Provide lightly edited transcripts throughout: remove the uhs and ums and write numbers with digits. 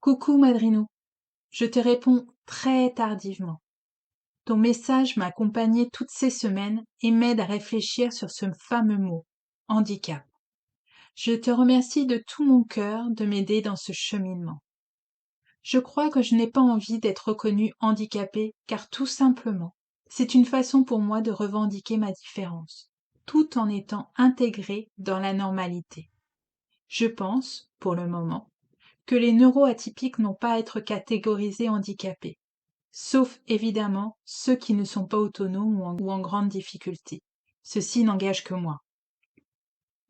Coucou Madrinou, je te réponds très tardivement. Ton message m'a accompagné toutes ces semaines et m'aide à réfléchir sur ce fameux mot, handicap. Je te remercie de tout mon cœur de m'aider dans ce cheminement. Je crois que je n'ai pas envie d'être reconnue handicapée car tout simplement, c'est une façon pour moi de revendiquer ma différence, tout en étant intégrée dans la normalité. Je pense, pour le moment, que les neuroatypiques n'ont pas à être catégorisés handicapés, sauf évidemment ceux qui ne sont pas autonomes ou en grande difficulté. Ceci n'engage que moi.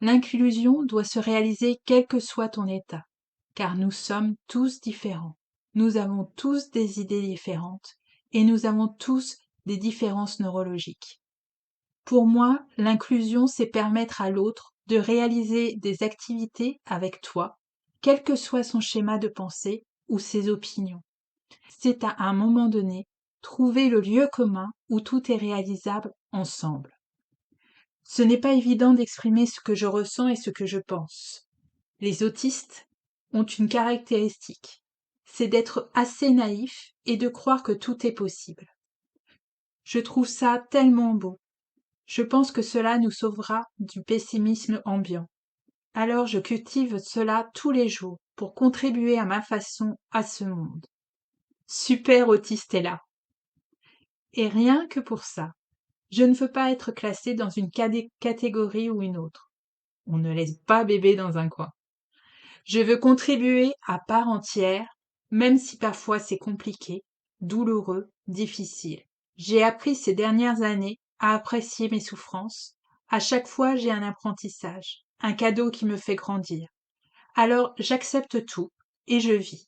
L'inclusion doit se réaliser quel que soit ton état, car nous sommes tous différents. Nous avons tous des idées différentes et nous avons tous des différences neurologiques. Pour moi, l'inclusion, c'est permettre à l'autre de réaliser des activités avec toi, quel que soit son schéma de pensée ou ses opinions. C'est à un moment donné trouver le lieu commun où tout est réalisable ensemble. Ce n'est pas évident d'exprimer ce que je ressens et ce que je pense. Les autistes ont une caractéristique, c'est d'être assez naïfs et de croire que tout est possible. Je trouve ça tellement beau. Je pense que cela nous sauvera du pessimisme ambiant. Alors je cultive cela tous les jours pour contribuer à ma façon à ce monde. Super autiste est là. Et rien que pour ça, je ne veux pas être classée dans une catégorie ou une autre. On ne laisse pas bébé dans un coin. Je veux contribuer à part entière, même si parfois c'est compliqué, douloureux, difficile. J'ai appris ces dernières années à apprécier mes souffrances. À chaque fois, j'ai un apprentissage, un cadeau qui me fait grandir. Alors, j'accepte tout et je vis.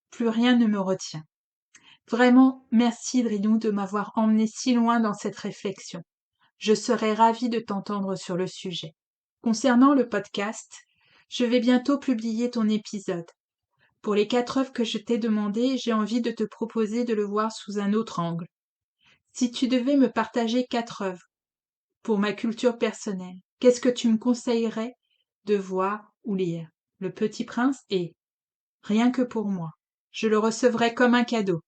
Plus rien ne me retient. Vraiment, merci Drinou de m'avoir emmené si loin dans cette réflexion. Je serais ravie de t'entendre sur le sujet. Concernant le podcast, je vais bientôt publier ton épisode. Pour les 4 œuvres que je t'ai demandées, j'ai envie de te proposer de le voir sous un autre angle. Si tu devais me partager 4 œuvres pour ma culture personnelle, qu'est-ce que tu me conseillerais de voir ou lire? Le Petit Prince et rien que pour moi. Je le recevrais comme un cadeau.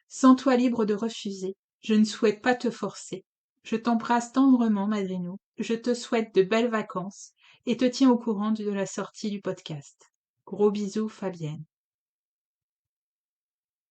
Sens-toi libre de refuser. Je ne souhaite pas te forcer. Je t'embrasse tendrement, Madrinou. Je te souhaite de belles vacances et te tiens au courant de la sortie du podcast. Gros bisous, Fabienne.